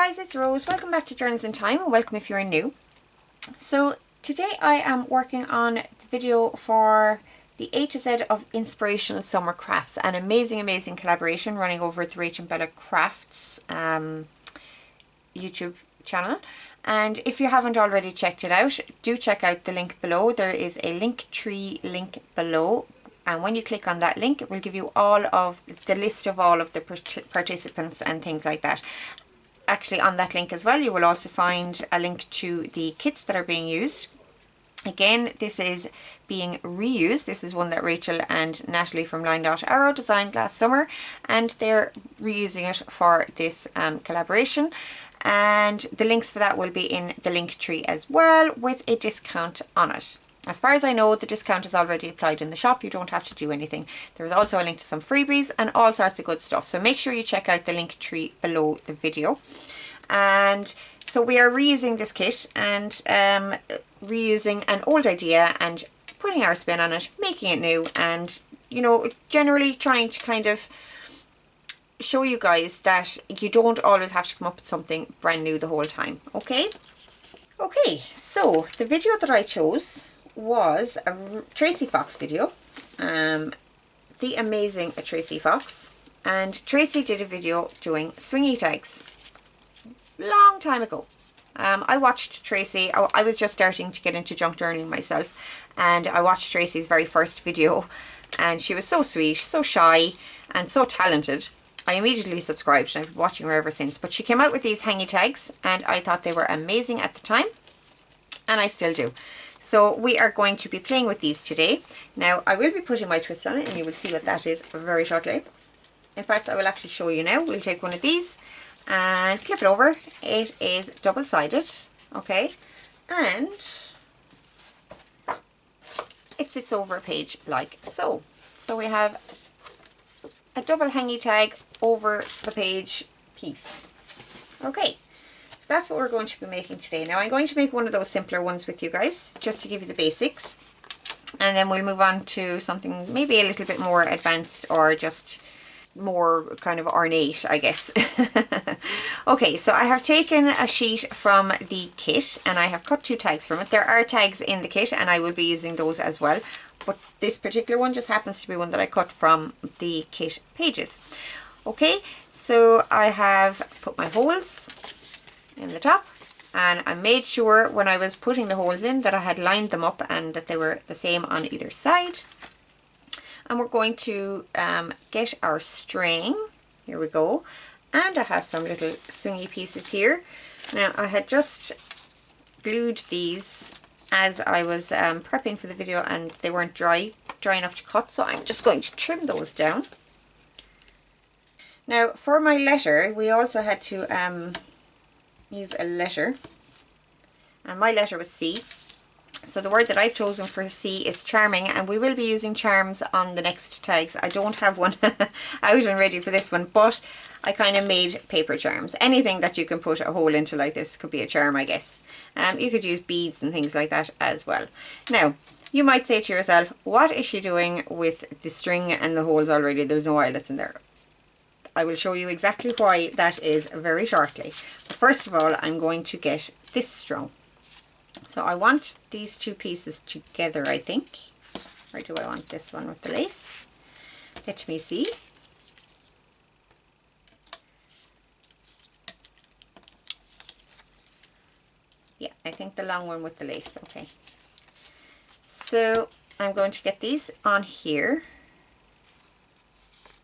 guys, it's Rose. Welcome back to Journeys in Time, and welcome if you're new. So today I am working on the video for the A to Z of Inspirational Summer Crafts, an amazing collaboration running over at the Rach and Bella Crafts YouTube channel. And if you haven't already checked it out, do check out the link below. There is a Linktree link below, and when you click on that link, it will give you all of the list of all of the participants and things like that. Actually, on that link as well, you will also find a link to the kits that are being used. Again, this is being reused. This is one that Rachel and Natalie from Line Dot Arrow designed last summer, and they're reusing it for this collaboration. And the links for that will be in the Linktree as well, with a discount on it. As far as I know, the discount is already applied in the shop. You don't have to do anything. There's also a link to some freebies and all sorts of good stuff. So make sure you check out the Linktree below the video. And so we are reusing this kit and reusing an old idea and putting our spin on it, making it new, and, you know, generally trying to kind of show you guys that you don't always have to come up with something brand new the whole time. Okay, so the video that I chose was a Tracy Fox video, the amazing Tracy Fox. And Tracy did a video doing swingy tags long time ago. I watched Tracy. I was just starting to get into junk journaling myself, and I watched Tracy's very first video, and she was so sweet, so shy, and so talented. I immediately subscribed, and I've been watching her ever since. But she came out with these hangy tags, and I thought they were amazing at the time, and I still do. So we are going to be playing with these today. Now, I will be putting my twist on it, and you will see what that is very shortly. In fact, I will actually show you now. We'll take one of these and flip it over. It is double-sided, okay, and it sits over a page like so. So we have a double hangy tag over the page piece. Okay, so that's what we're going to be making today. Now I'm going to make one of those simpler ones with you guys, just to give you the basics, and then we'll move on to something maybe a little bit more advanced or just more kind of ornate, I guess. Okay, so I have taken a sheet from the kit and I have cut 2 tags from it. There are tags in the kit and I will be using those as well, but this particular one just happens to be one that I cut from the kit pages. Okay, so I have put my holes in the top, and I made sure when I was putting the holes in that I had lined them up and that they were the same on either side. And we're going to get our string. Here we go. And I have some little swingy pieces here. Now, I had just glued these as I was prepping for the video, and they weren't dry enough to cut, so I'm just going to trim those down. Now, for my letter, we also had to use a letter, and my letter was C. So the word that I've chosen for C is charming, and we will be using charms on the next tags. I don't have one out and ready for this one, but I kind of made paper charms. Anything that you can put a hole into like this could be a charm, I guess. You could use beads and things like that as well. Now, you might say to yourself, what is she doing with the string and the holes already? There's no eyelets in there. I will show you exactly why that is very shortly. But first of all, I'm going to get this strung. So I want these 2 pieces together, I think. Or do I want this one with the lace? Let me see. Yeah, I think the long one with the lace. Okay. So I'm going to get these on here.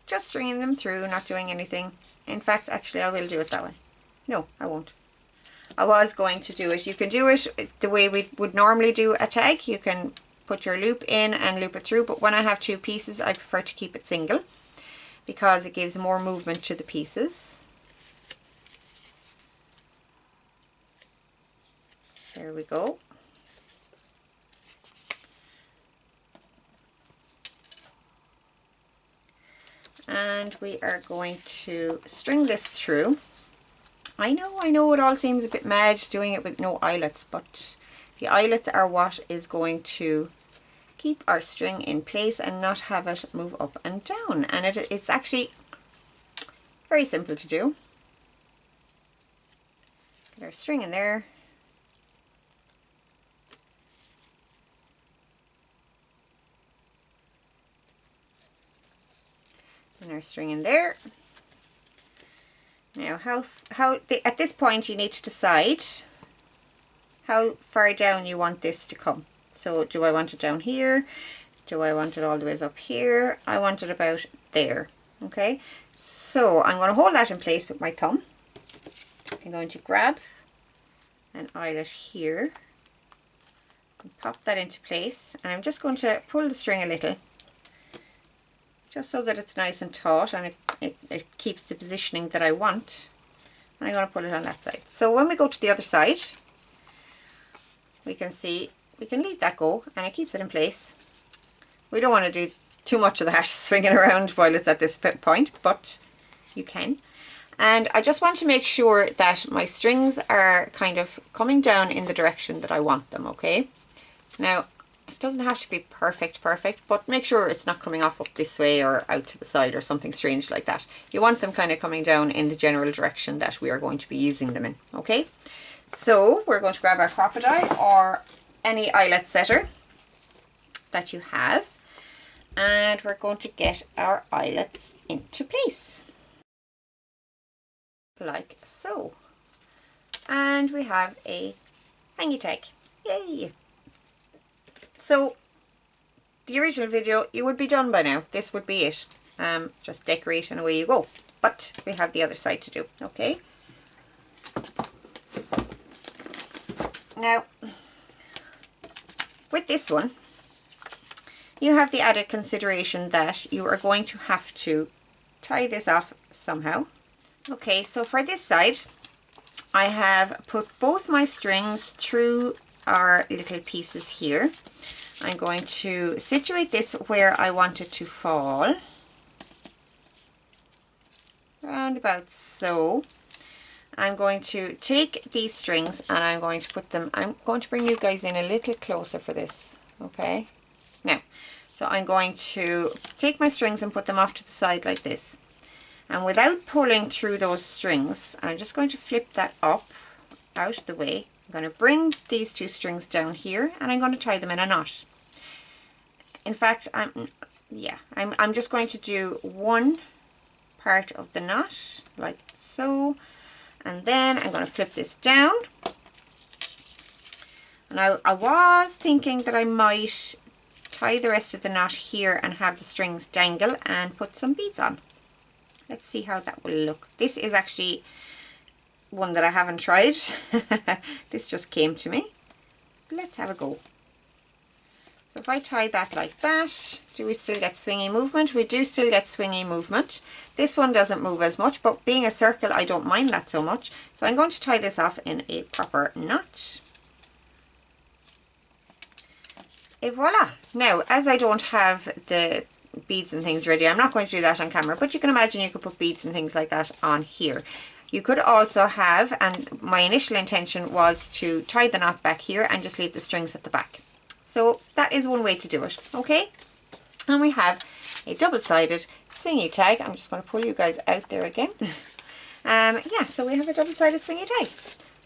Just stringing them through, not doing anything. In fact, actually, I will do it that way. No, I won't. I was going to do it. You can do it the way we would normally do a tag. You can put your loop in and loop it through, but when I have 2 pieces, I prefer to keep it single because it gives more movement to the pieces. There we go. And we are going to string this through. I know it all seems a bit mad doing it with no eyelets, but the eyelets are what is going to keep our string in place and not have it move up and down. And it's actually very simple to do. There's string in there. And there's string in there. Now at this point you need to decide how far down you want this to come. So do I want it down here? Do I want it all the way up here? I want it about there. Okay, so I'm going to hold that in place with my thumb. I'm going to grab an eyelet here and pop that into place, and I'm just going to pull the string a little, just so that it's nice and taut and it keeps the positioning that I want. And I'm going to put it on that side. So when we go to the other side, we can see we can leave that go and it keeps it in place. We don't want to do too much of that swinging around while it's at this point, but you can. And I just want to make sure that my strings are kind of coming down in the direction that I want them, okay? Now, it doesn't have to be perfect, but make sure it's not coming off up this way or out to the side or something strange like that. You want them kind of coming down in the general direction that we are going to be using them in, okay? So we're going to grab our crocodile or any eyelet setter that you have, and we're going to get our eyelets into place like so. And we have a hangy tag. Yay! So the original video, you would be done by now. This would be it. Just decorate and away you go. But we have the other side to do, okay? Now, with this one, you have the added consideration that you are going to have to tie this off somehow. Okay, so for this side, I have put both my strings through our little pieces here. I'm going to situate this where I want it to fall. Around about so. I'm going to take these strings and I'm going to put them, I'm going to bring you guys in a little closer for this, okay? Now, so I'm going to take my strings and put them off to the side like this. And without pulling through those strings, I'm just going to flip that up out of the way. I'm going to bring these two strings down here and I'm going to tie them in a knot. In fact, I'm just going to do one part of the knot like so, and then I'm going to flip this down. And I was thinking that I might tie the rest of the knot here and have the strings dangle and put some beads on. Let's see how that will look. This is actually one that I haven't tried. This just came to me. Let's have a go. So if I tie that like that, do we still get swingy movement? We do still get swingy movement. This one doesn't move as much, but being a circle, I don't mind that so much. So I'm going to tie this off in a proper knot. Et voila! Now, as I don't have the beads and things ready, I'm not going to do that on camera, but you can imagine you could put beads and things like that on here. You could also have, and my initial intention was to tie the knot back here and just leave the strings at the back. So that is one way to do it, okay? And we have a double-sided swingy tag. I'm just going to pull you guys out there again. Yeah, so we have a double-sided swingy tag.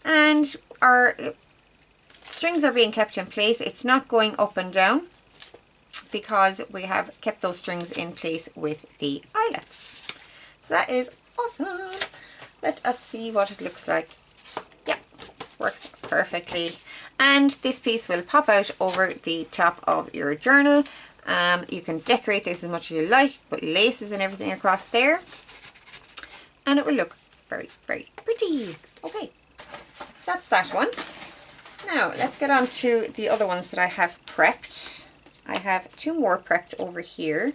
And our strings are being kept in place. It's not going up and down because we have kept those strings in place with the eyelets. So that is awesome. Let us see what it looks like. Yeah, works perfectly. And this piece will pop out over the top of your journal. You can decorate this as much as you like, put laces and everything across there, and it will look very, very pretty. Okay, so that's that one. Now let's get on to the other ones that I have prepped. I have two more prepped over here.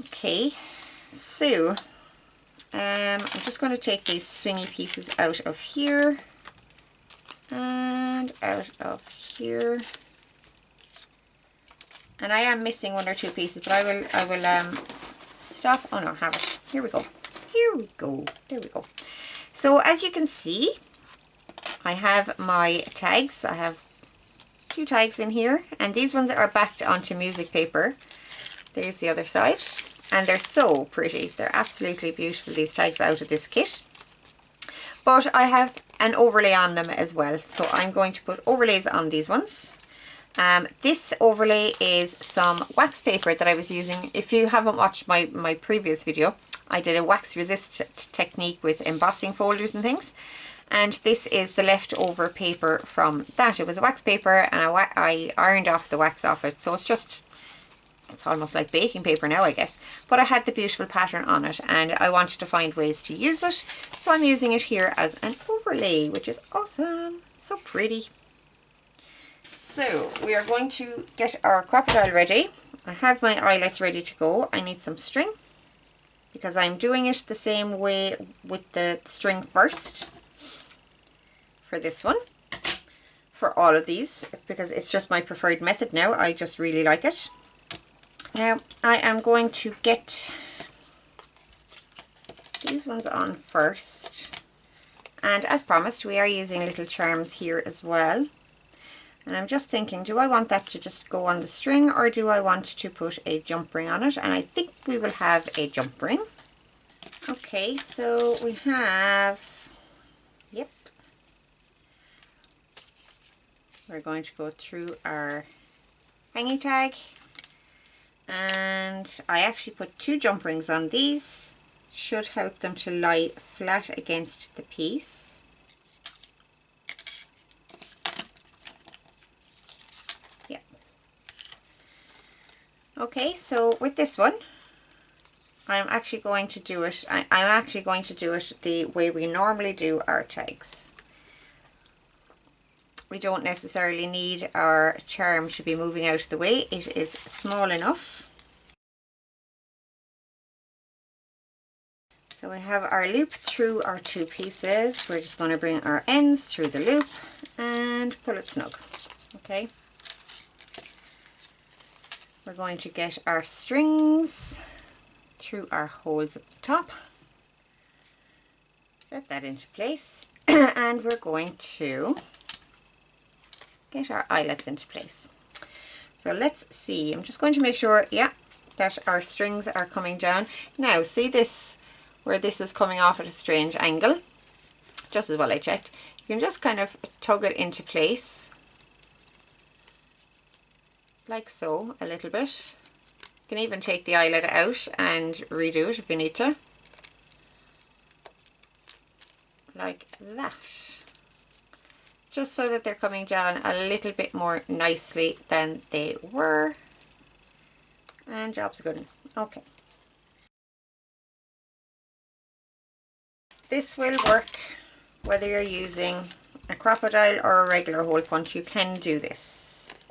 Okay, so I'm just going to take these swingy pieces out of here and out of here. And I am missing one or two pieces, but I will stop. Oh no, I have it. Here we go. Here we go. There we go. So as you can see, I have my tags. I have two tags in here, and these ones are backed onto music paper. There's the other side, and they're so pretty. They're absolutely beautiful, these tags out of this kit. but I have an overlay on them as well. So I'm going to put overlays on these ones. This overlay is some wax paper that I was using. If you haven't watched my previous video, I did a wax resist technique with embossing folders and things. And this is the leftover paper from that. It was a wax paper and I ironed off the wax off it. So it's almost like baking paper now, I guess. But I had the beautiful pattern on it and I wanted to find ways to use it. So I'm using it here as an overlay, which is awesome. So pretty. So we are going to get our crocodile ready. I have my eyelets ready to go. I need some string because I'm doing it the same way with the string first for this one, for all of these, because it's just my preferred method now. I just really like it. Now I am going to get these ones on first, and as promised we are using little charms here as well. And I'm just thinking, do I want that to just go on the string or do I want to put a jump ring on it? And I think we will have a jump ring. Okay, so we have, yep. We're going to go through our hangy tag. And I actually put 2 jump rings on these. Should help them to lie flat against the piece. Okay, so with this one, I'm actually going to do it, the way we normally do our tags. We don't necessarily need our charm to be moving out of the way. It is small enough. So we have our loop through our 2 pieces. We're just going to bring our ends through the loop and pull it snug. Okay. We're going to get our strings through our holes at the top. Set that into place. And we're going to get our eyelets into place. So let's see. I'm just going to make sure, yeah, that our strings are coming down. Now, see this, where this is coming off at a strange angle? Just as well I checked. You can just kind of tug it into place. Like so, a little bit. You can even take the eyelet out and redo it if you need to. Like that. Just so that they're coming down a little bit more nicely than they were. And job's a good one. Okay. This will work whether you're using a crocodile or a regular hole punch. You can do this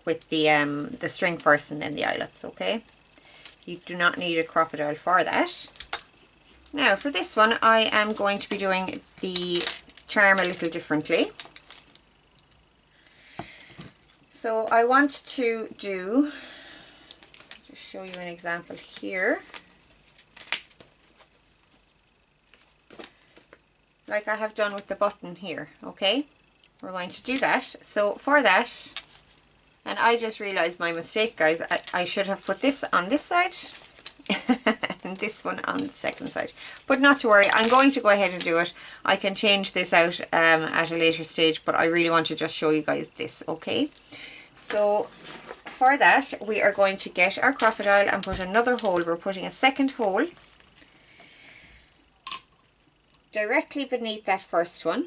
with the string first and then the eyelets, okay? You do not need a crocodile for that. Now for this one I am going to be doing the charm a little differently. So I want to do, just show you an example here. Like I have done with the button here, okay? We're going to do that. So for that, and I just realized my mistake, guys. I should have put this on this side and this one on the second side. But not to worry, I'm going to go ahead and do it. I can change this out at a later stage, but I really want to just show you guys this, okay? So for that, we are going to get our crocodile and put another hole. We're putting a second hole directly beneath that first one.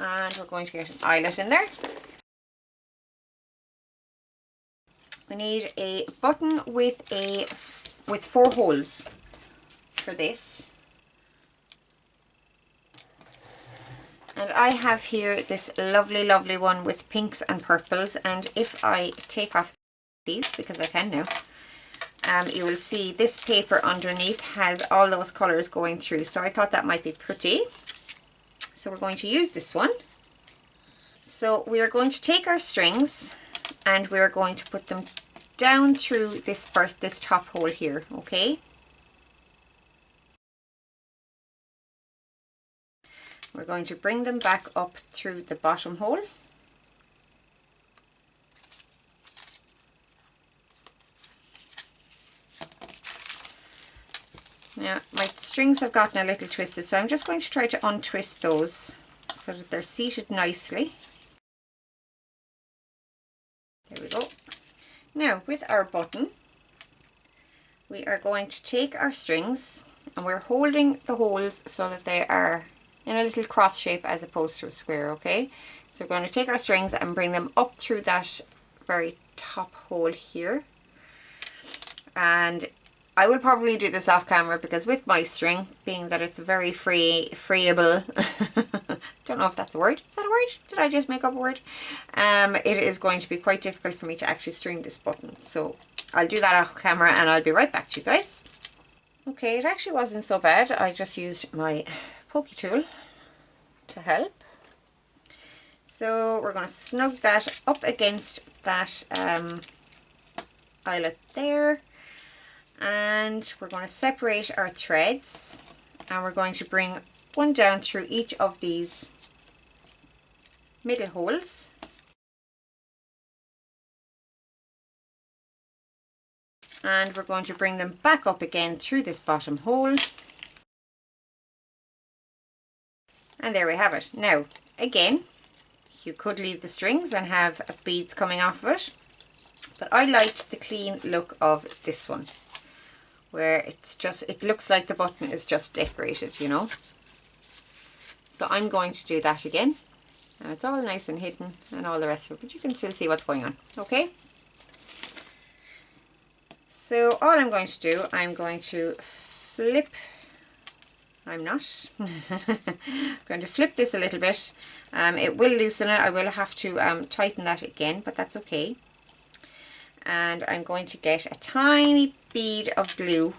And we're going to get an eyelet in there. We need a button with 4 holes for this. And I have here this lovely one with pinks and purples, and if I take off these, because I can now, you will see this paper underneath has all those colours going through, so I thought that might be pretty. So we're going to use this one. So we are going to take our strings and we're going to put them down through this top hole here, okay? We're going to bring them back up through the bottom hole. Now my strings have gotten a little twisted, so I'm just going to try to untwist those so that they're seated nicely. There we go. Now with our button, we are going to take our strings and we're holding the holes so that they are in a little cross shape as opposed to a square, okay? So we're going to take our strings and bring them up through that very top hole here. And I will probably do this off camera because with my string, being that it's very freeable, don't know if that's a word. Is that a word? Did I just make up a word? It is going to be quite difficult for me to actually string this button. So I'll do that off camera and I'll be right back to you guys. Okay, it actually wasn't so bad. I just used my pokey tool to help. So we're going to snug that up against that eyelet there. And we're going to separate our threads and we're going to bring one down through each of these middle holes. And we're going to bring them back up again through this bottom hole. And there we have it. Now, again, you could leave the strings and have beads coming off of it. But I liked the clean look of this one, where it's just, it looks like the button is just decorated, you know. So I'm going to do that again. And it's all nice and hidden and all the rest of it, but you can still see what's going on, okay? So all I'm going to do, I'm going to flip, I'm not, I'm going to flip this a little bit. It will loosen it, I will have to tighten that again, but that's okay. And I'm going to get a tiny bead of glue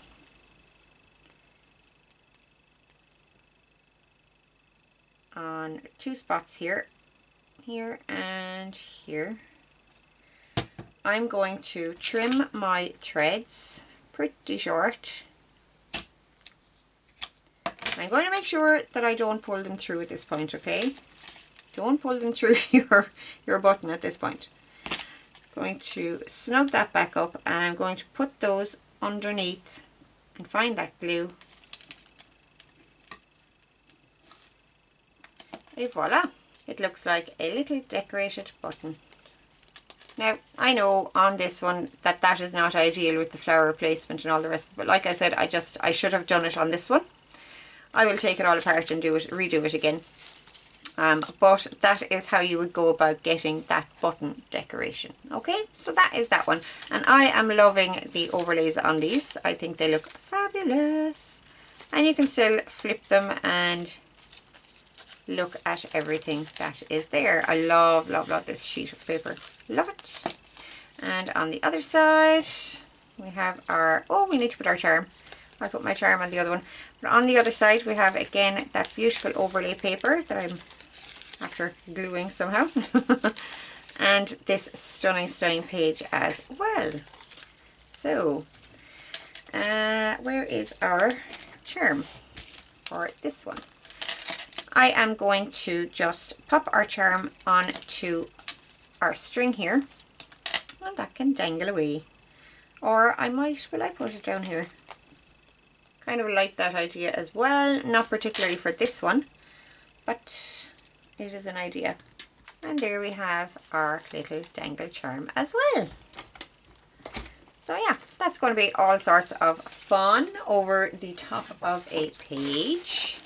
on two spots here, here and here. I'm going to trim my threads pretty short. I'm going to make sure that I don't pull them through at this point, okay? Don't pull them through your button at this point. Going to snug that back up and I'm going to put those underneath and find that glue. Et voila! It looks like a little decorated button. Now, I know on this one that is not ideal with the flower placement and all the rest, but like I said, I should have done it on this one. I will take it all apart and redo it again. But that is how you would go about getting that button decoration. Okay, so that is that one. And I am loving the overlays on these. I think they look fabulous. And you can still flip them and look at everything that is there. I love, love, love this sheet of paper. Love it. And on the other side, we have our, oh, we need to put our charm. I'll put my charm on the other one. But on the other side, we have, again, that beautiful overlay paper that I'm after gluing somehow. And this stunning, stunning page as well. So, where is our charm for this one? I am going to just pop our charm onto our string here, and that can dangle away. Or I might, will I put it down here? Kind of like that idea as well, not particularly for this one, but it is an idea. And there we have our little dangle charm as well. So yeah, that's going to be all sorts of fun over the top of a page.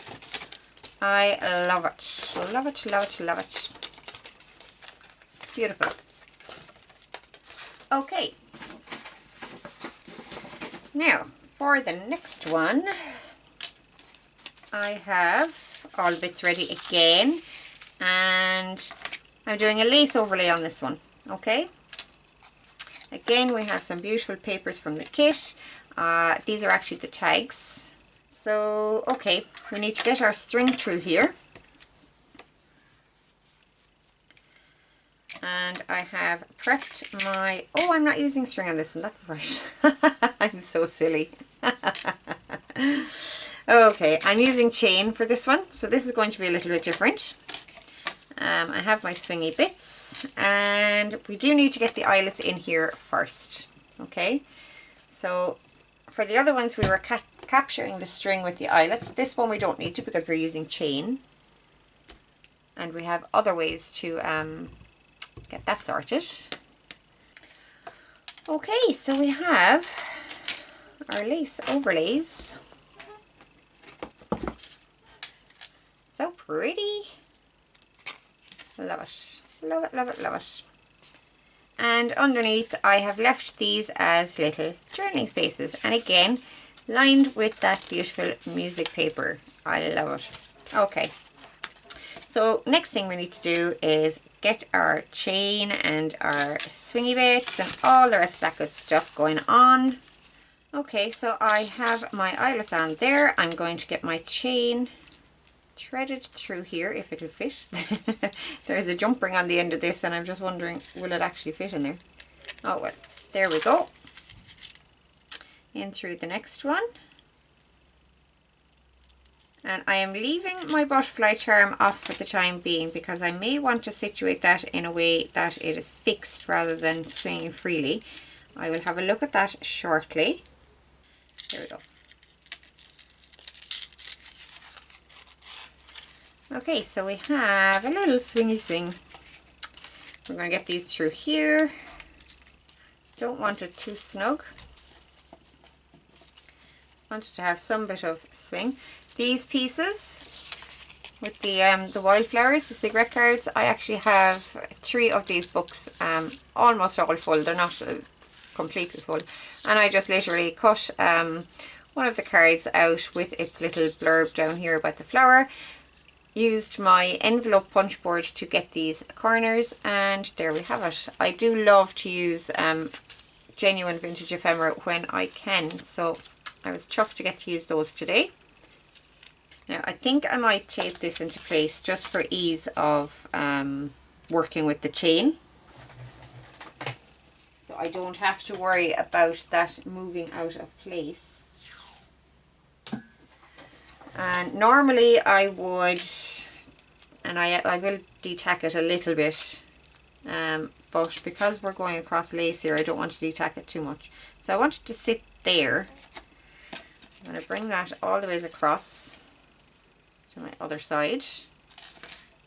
I love it. Love it, love it, love it. Beautiful. Okay. Now, for the next one, I have all the bits ready again. And I'm doing a lace overlay on this one. Okay. Again, we have some beautiful papers from the kit. These are actually the tags. So, okay, we need to get our string through here. And I have prepped my, oh, I'm not using string on this one, that's right. I'm so silly. Okay, I'm using chain for this one, so this is going to be a little bit different. I have my swingy bits, and we do need to get the eyelets in here first. Okay, so for the other ones we were capturing the string with the eyelets. This one we don't need to because we're using chain. And we have other ways to get that sorted. Okay, so we have our lace overlays. So pretty. Love it. Love it, love it, love it. And underneath I have left these as little journaling spaces. And again, lined with that beautiful music paper. I love it. Okay. So next thing we need to do is get our chain and our swingy bits and all the rest of that good stuff going on. Okay, so I have my eyelets on there. I'm going to get my chain threaded through here if it'll fit. There's a jump ring on the end of this and I'm just wondering, will it actually fit in there? Oh well, there we go. In through the next one. And I am leaving my butterfly charm off for the time being because I may want to situate that in a way that it is fixed rather than swinging freely. I will have a look at that shortly. There we go. Okay, so we have a little swingy swing. We're going to get these through here. Don't want it too snug. Want it to have some bit of swing. These pieces with the wildflowers, the cigarette cards, I actually have 3 of these books, almost all full. They're not completely full. And I just literally cut one of the cards out with its little blurb down here about the flower. Used my envelope punch board to get these corners, and there we have it. I do love to use genuine vintage ephemera when I can, so I was chuffed to get to use those today. Now I think I might tape this into place just for ease of working with the chain, so I don't have to worry about that moving out of place. And normally I would, and I will detack it a little bit, but because we're going across lace here, I don't want to detack it too much. So I want it to sit there. I'm going to bring that all the ways across to my other side,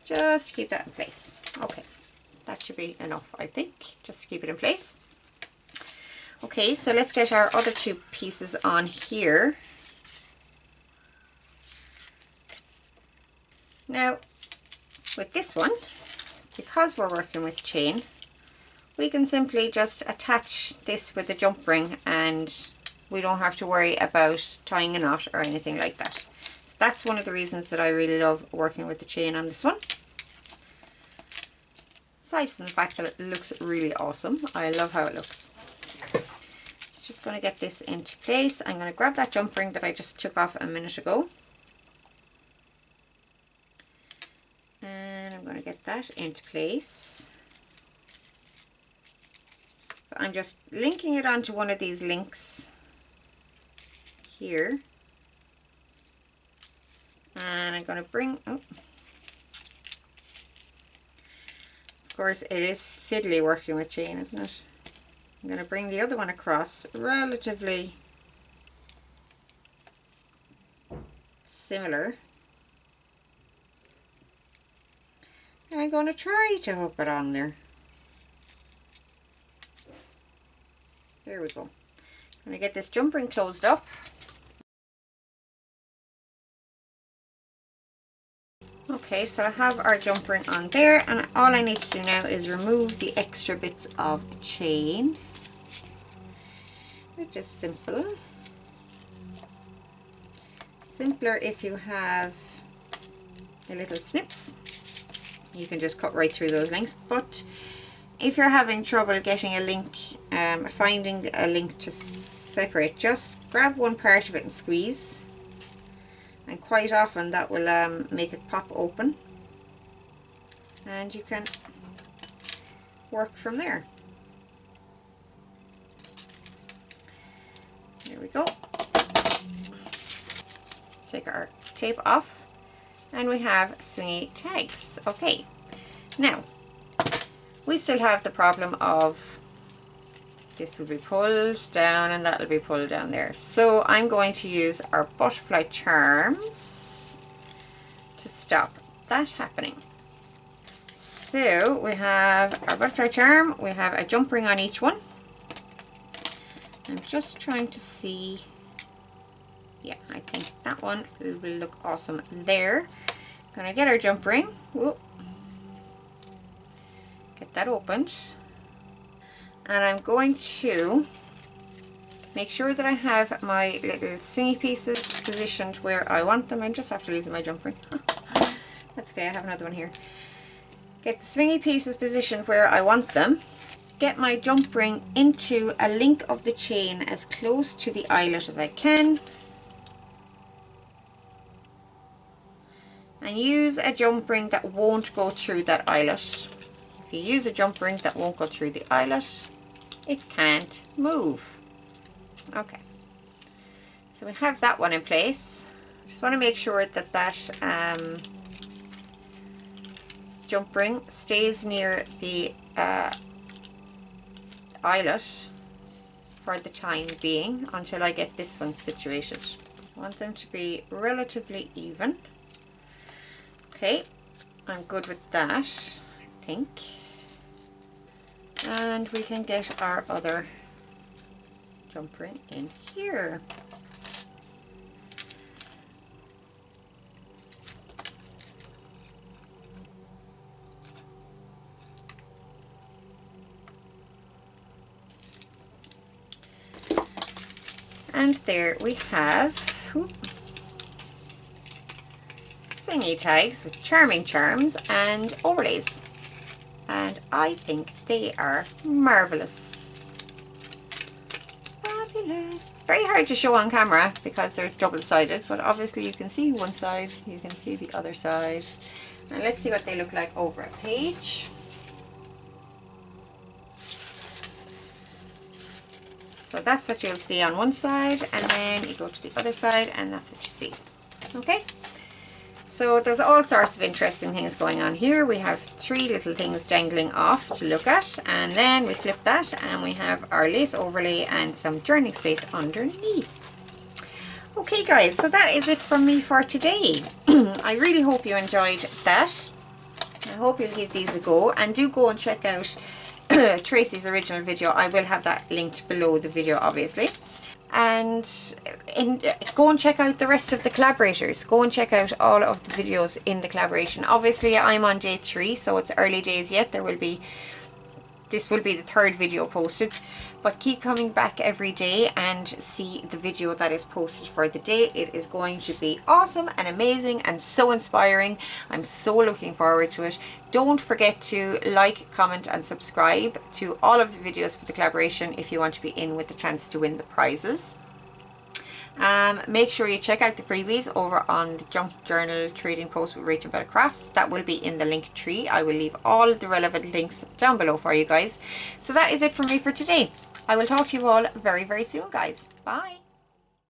just to keep that in place. Okay, that should be enough, I think, just to keep it in place. Okay, so let's get our other 2 pieces on here. Now, with this one, because we're working with chain, we can simply just attach this with a jump ring and we don't have to worry about tying a knot or anything like that. So that's one of the reasons that I really love working with the chain on this one. Aside from the fact that it looks really awesome, I love how it looks. So just going to get this into place. I'm going to grab that jump ring that I just took off a minute ago. And I'm going to get that into place. So I'm just linking it onto one of these links here. And I'm going to bring, of course it is fiddly working with chain, isn't it? I'm going to bring the other one across relatively similar. And I'm going to try to hook it on there. There we go. I'm going to get this jump ring closed up. Okay, so I have our jump ring on there, and all I need to do now is remove the extra bits of chain, which is simple. Simpler if you have a little snips. You can just cut right through those links, but if you're having trouble getting a link, finding a link to separate, just grab one part of it and squeeze, and quite often that will make it pop open, and you can work from there. There we go. Take our tape off. And we have swingy tags. Okay, now we still have the problem of This will be pulled down and that will be pulled down there. So I'm going to use our butterfly charms to stop that happening. So we have our butterfly charm, we have a jump ring on each one. I'm just trying to see, yeah, I think that one will look awesome there. Gonna get our jump ring. Whoop. Get that opened. And I'm going to make sure that I have my little swingy pieces positioned where I want them. I'm just after losing my jump ring. That's okay, I have another one here. Get the swingy pieces positioned where I want them. Get my jump ring into a link of the chain as close to the eyelet as I can. And use a jump ring that won't go through that eyelet. If you use a jump ring that won't go through the eyelet, it can't move. Okay. So we have that one in place. Just want to make sure that that jump ring stays near the eyelet for the time being until I get this one situated. I want them to be relatively even. Okay, I'm good with that, I think. And we can get our other jump ring in here. And there we have swingy tags with charming charms and overlays. And I think they are marvellous. Fabulous. Very hard to show on camera because they're double-sided, but obviously you can see one side, you can see the other side. And let's see what they look like over a page. So that's what you'll see on one side, and then you go to the other side and that's what you see. Okay, so there's all sorts of interesting things going on here. We have 3 little things dangling off to look at, and then we flip that and we have our lace overlay and some journaling space underneath. Okay guys, so that is it from me for today. I really hope you enjoyed that. I hope you'll give these a go, and do go and check out Tracy's original video. I will have that linked below the video obviously. And go and check out the rest of the collaborators. Go and check out all of the videos in the collaboration. Obviously I'm on day 3, so it's early days yet. This will be the 3rd video posted, but keep coming back every day and see the video that is posted for the day. It is going to be awesome and amazing and so inspiring. I'm so looking forward to it. Don't forget to like, comment and subscribe to all of the videos for the collaboration if you want to be in with the chance to win the prizes. Make sure you check out the freebies over on the Junk Journal Trading Post with Rachel Bell Crafts. That will be in the link tree. I will leave all the relevant links down below for you guys. So that is it from me for today. I will talk to you all very, very soon, guys. Bye.